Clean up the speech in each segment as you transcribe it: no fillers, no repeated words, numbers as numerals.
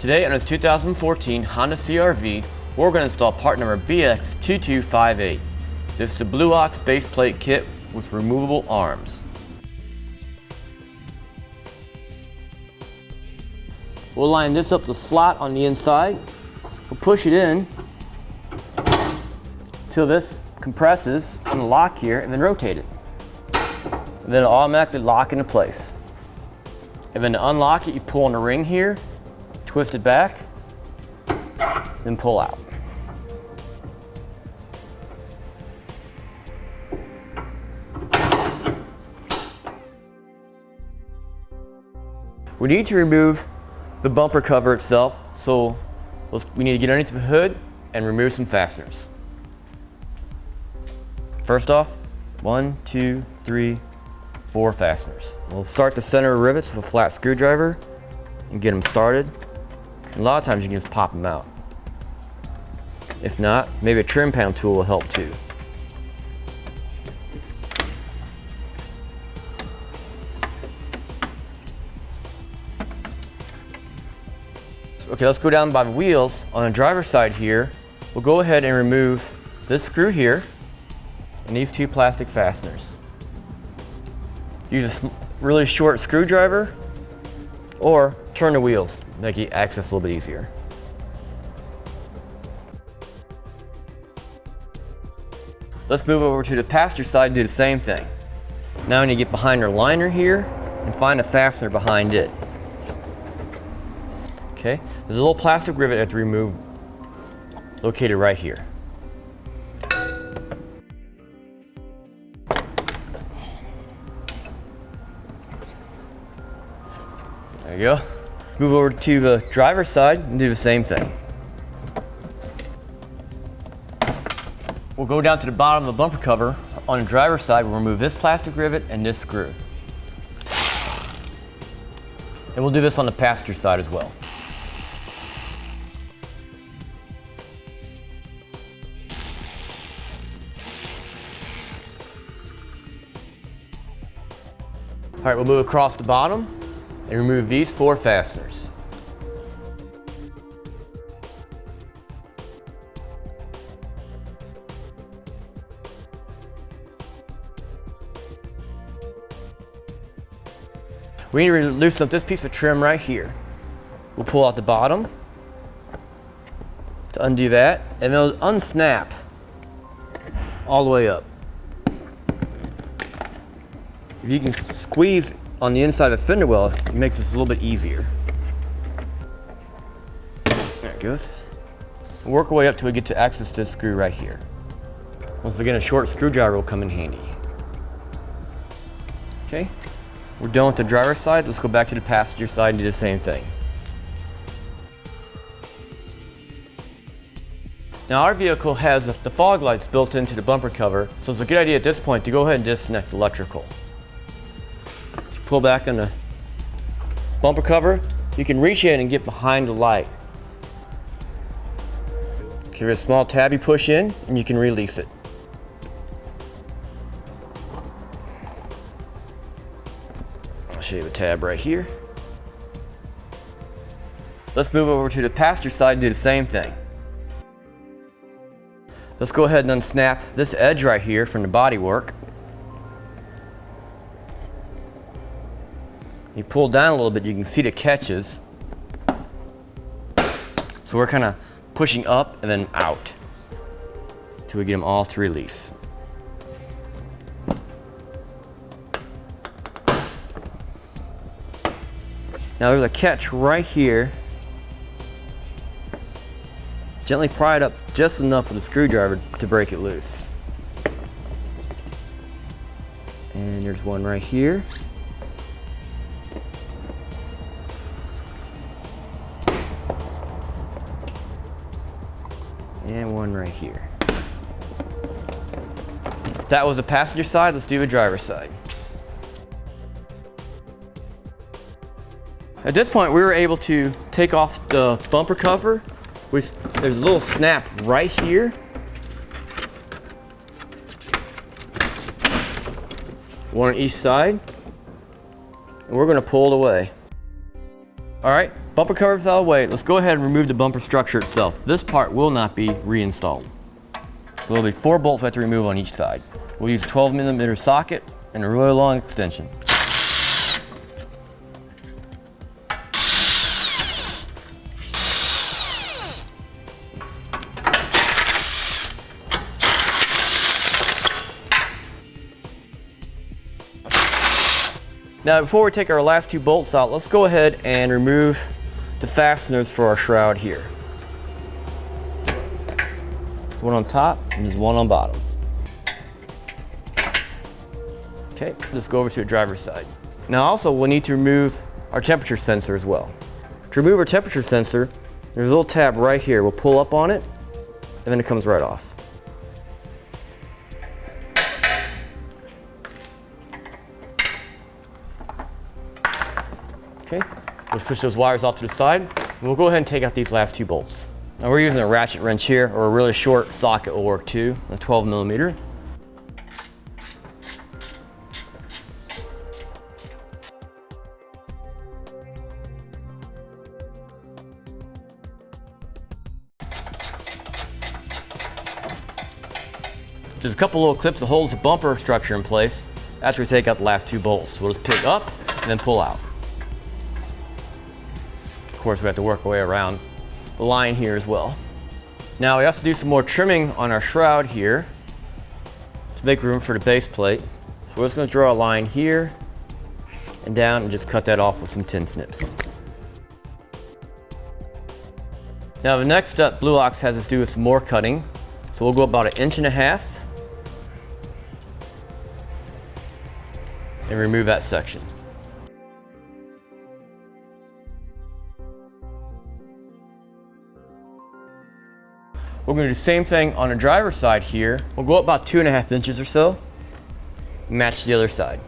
Today on this 2014 Honda CR-V, we're going to install part number BX2258. This is the Blue Ox base plate kit with removable arms. We'll line this up the slot on the inside. We'll push it in until this compresses on the lock here and then rotate it. And then it'll automatically lock into place. And then to unlock it, you pull on the ring here, twist it back, then pull out. We need to remove the bumper cover itself, so we need to get underneath the hood and remove some fasteners. First off, 1, 2, 3, 4 fasteners. We'll start the center rivets with a flat screwdriver and get them started. A lot of times you can just pop them out. If not, maybe a trim panel tool will help too. Okay, let's go down by the wheels. On the driver's side here, we'll go ahead and remove this screw here and these 2 plastic fasteners. Use a really short screwdriver or turn the wheels, make the access a little bit easier. Let's move over to the passenger side and do the same thing. Now we need to get behind our liner here and find a fastener behind it. Okay, there's a little plastic rivet I have to remove, located right here. There you go. Move over to the driver's side and do the same thing. We'll go down to the bottom of the bumper cover. On the driver's side, we'll remove this plastic rivet and this screw. And we'll do this on the passenger side as well. All right, we'll move across the bottom and remove these 4 fasteners. We need to loosen up this piece of trim right here. We'll pull out the bottom to undo that, and then it'll unsnap all the way up. If you can squeeze on the inside of the fender well, it makes this a little bit easier. There it goes. We'll work our way up till we get to access this screw right here. Once again, a short screwdriver will come in handy. Okay, we're done with the driver's side. Let's go back to the passenger side and do the same thing. Now our vehicle has the fog lights built into the bumper cover, so it's a good idea at this point to go ahead and disconnect the electrical. Pull back on the bumper cover, you can reach in and get behind the light. Give it a small tab you push in and you can release it. I'll show you the tab right here. Let's move over to the passenger side and do the same thing. Let's go ahead and unsnap this edge right here from the bodywork. You pull down a little bit, you can see the catches. So we're kind of pushing up and then out until we get them all to release. Now there's a catch right here. Gently pry it up just enough with a screwdriver to break it loose. And there's one right here. And one right here. That was the passenger side. Let's do the driver's side. At this point, we were able to take off the bumper cover. There's a little snap right here. One on each side. And we're going to pull it away. All right, Bumper cover's out of the way. Let's go ahead and remove the bumper structure itself. This part will not be reinstalled. So there'll be 4 bolts we have to remove on each side. We'll use a 12mm socket and a really long extension. Now before we take our last 2 bolts out, let's go ahead and remove the fasteners for our shroud here. There's one on top and there's one on bottom. Okay, let's go over to the driver's side. Now also we'll need to remove our temperature sensor as well. To remove our temperature sensor, there's a little tab right here. We'll pull up on it and then it comes right off. Okay, let's push those wires off to the side, and we'll go ahead and take out these last 2 bolts. Now we're using a ratchet wrench here, or a really short socket will work too, a 12mm. There's a couple little clips that holds the bumper structure in place after we take out the last 2 bolts. We'll just pick up and then pull out. Of course, we have to work our way around the line here as well. Now we have to do some more trimming on our shroud here to make room for the base plate. So we're just going to draw a line here and down and just cut that off with some tin snips. Now the next step Blue Ox has us do is some more cutting. So we'll go about 1.5 inches and remove that section. We're going to do the same thing on the driver's side here. We'll go up about 2.5 inches or so, match the other side.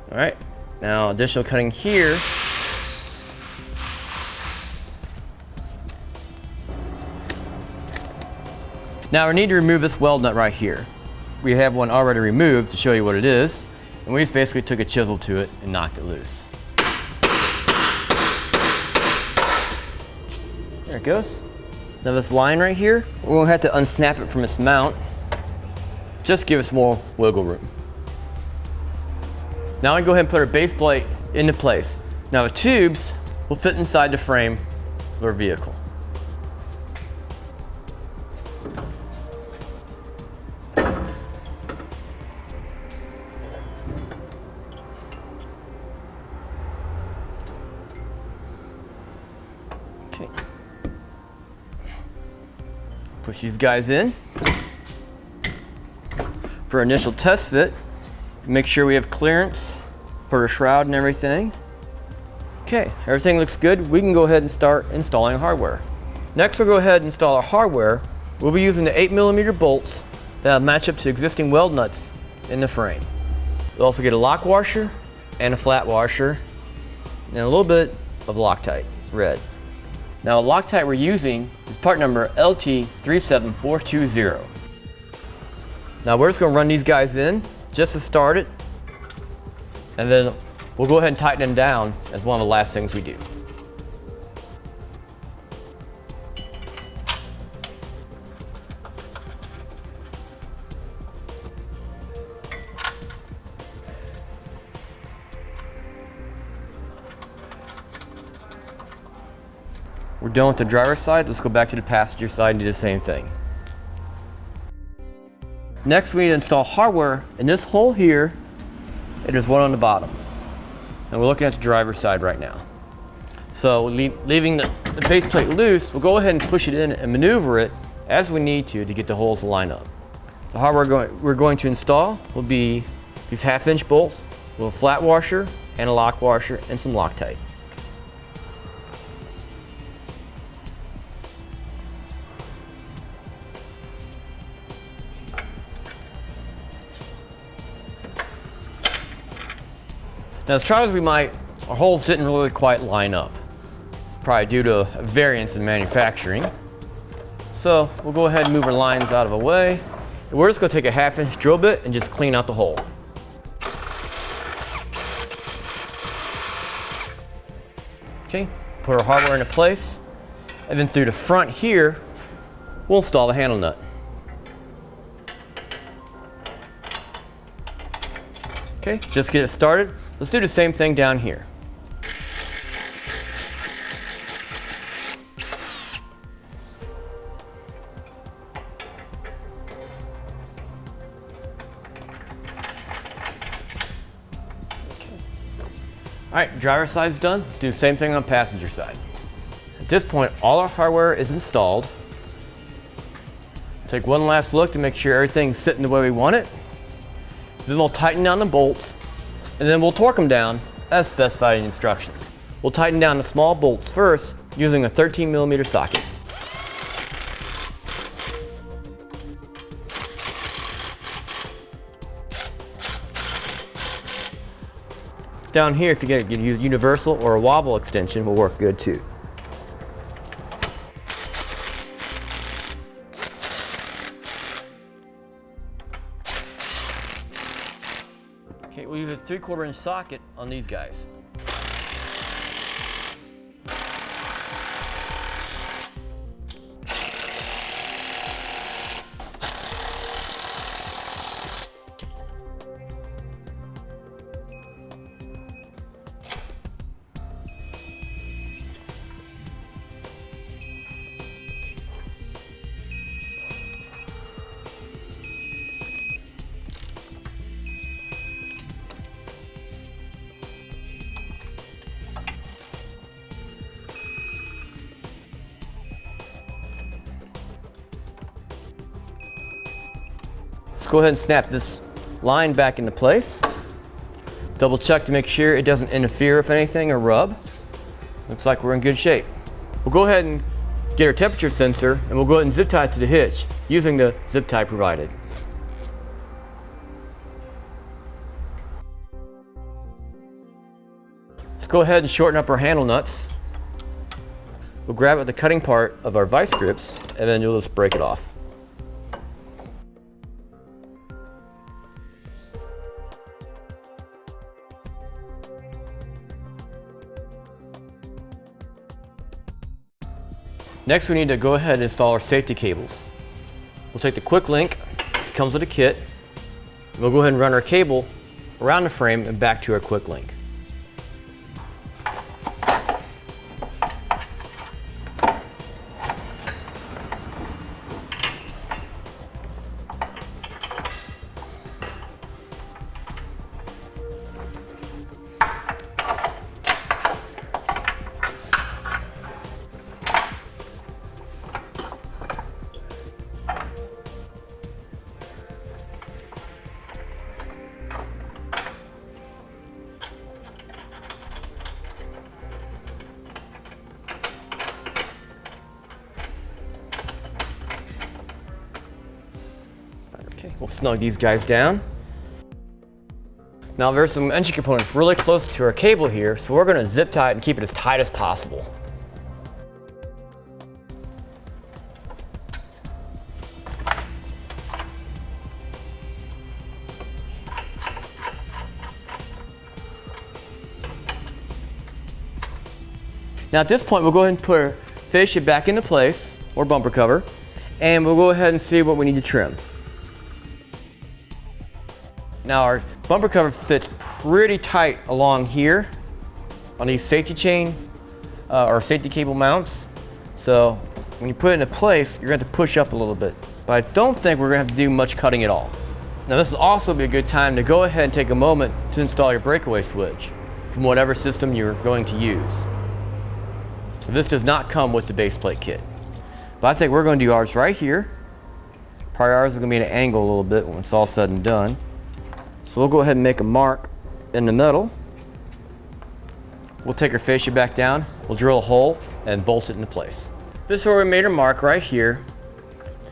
All right, now additional cutting here. Now we need to remove this weld nut right here. We have one already removed to show you what it is, and we just basically took a chisel to it and knocked it loose. There it goes. Now this line right here, we're going to have to unsnap it from its mount. Just give us more wiggle room. Now we go ahead and put our base plate into place. Now the tubes will fit inside the frame of our vehicle. Okay. Push these guys in. For our initial test fit, make sure we have clearance for the shroud and everything. Okay, everything looks good. We can go ahead and start installing hardware. Next, we'll go ahead and install our hardware. We'll be using the 8mm bolts that match up to existing weld nuts in the frame. We'll also get a lock washer and a flat washer and a little bit of Loctite, red. Now, the Loctite we're using is part number LT37420. Now, we're just going to run these guys in just to start it, and then we'll go ahead and tighten them down as one of the last things we do. We're done with the driver's side. Let's go back to the passenger side and do the same thing. Next, we need to install hardware in this hole here, and there's one on the bottom. And we're looking at the driver's side right now. So leaving the base plate loose, we'll go ahead and push it in and maneuver it as we need to get the holes to line up. The hardware we're going to install will be these 1/2-inch bolts with a flat washer and a lock washer and some Loctite. Now, as try as we might, our holes didn't really quite line up. Probably due to a variance in manufacturing. So we'll go ahead and move our lines out of the way. And we're just going to take a 1/2-inch drill bit and just clean out the hole. Okay, put our hardware into place, and then through the front here, we'll install the handle nut. Okay, just get it started. Let's do the same thing down here. All right, driver side's done. Let's do the same thing on passenger side. At this point, all our hardware is installed. Take one last look to make sure everything's sitting the way we want it. Then we'll tighten down the bolts, and then we'll torque them down as specified in instructions. We'll tighten down the small bolts first using a 13mm socket. Down here, if you get a universal or a wobble extension, will work good too. Okay, we'll use a 3/4 inch socket on these guys. Go ahead and snap this line back into place. Double check to make sure it doesn't interfere with anything or rub. Looks like we're in good shape. We'll go ahead and get our temperature sensor, and we'll go ahead and zip tie it to the hitch using the zip tie provided. Let's go ahead and shorten up our handle nuts. We'll grab it with the cutting part of our vice grips, and then you'll just break it off. Next, we need to go ahead and install our safety cables. We'll take the quick link that comes with a kit, and we'll go ahead and run our cable around the frame and back to our quick link. Okay, we'll snug these guys down. Now there's some engine components really close to our cable here, so we're going to zip tie it and keep it as tight as possible. Now at this point, we'll go ahead and put our fascia back into place, or bumper cover, and we'll go ahead and see what we need to trim. Now our bumper cover fits pretty tight along here on these safety chain or safety cable mounts. So when you put it into place, you're going to have to push up a little bit. But I don't think we're going to have to do much cutting at all. Now this will also be a good time to go ahead and take a moment to install your breakaway switch from whatever system you're going to use. So this does not come with the base plate kit. But I think we're going to do ours right here. Probably ours is going to be at an angle a little bit when it's all said and done. So we'll go ahead and make a mark in the middle. We'll take our fascia back down, we'll drill a hole and bolt it into place. This is where we made our mark right here.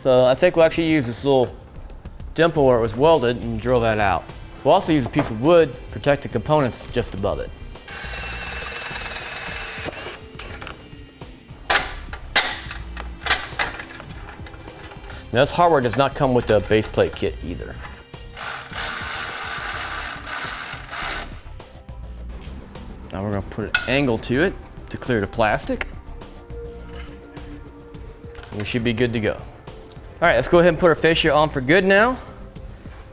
So I think we'll actually use this little dimple where it was welded and drill that out. We'll also use a piece of wood to protect the components just above it. Now this hardware does not come with the base plate kit either. Now we're going to put an angle to it. to clear the plastic. We should be good to go. All right, let's go ahead and put our fascia on for good now.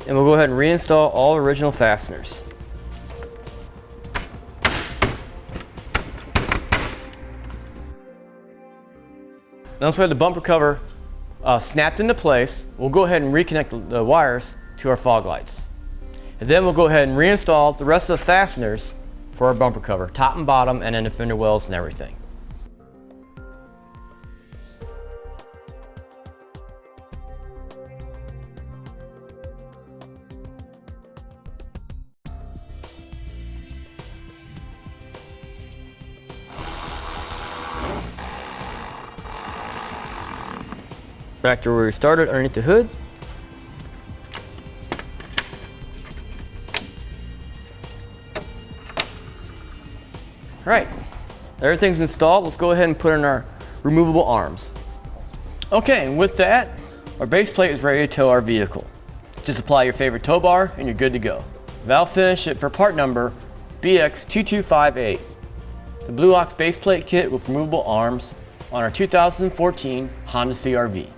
And we'll go ahead and reinstall all original fasteners. Now once we have the bumper cover snapped into place, we'll go ahead and reconnect the wires to our fog lights. And then we'll go ahead and reinstall the rest of the fasteners for our bumper cover, top and bottom, and then the fender wells and everything. Back to where we started, underneath the hood. All right, everything's installed. Let's go ahead and put in our removable arms. Okay, and with that, our base plate is ready to tow our vehicle. Just apply your favorite tow bar and you're good to go. Valve finish it for part number BX2258. The Blue Ox base plate kit with removable arms on our 2014 Honda CR-V.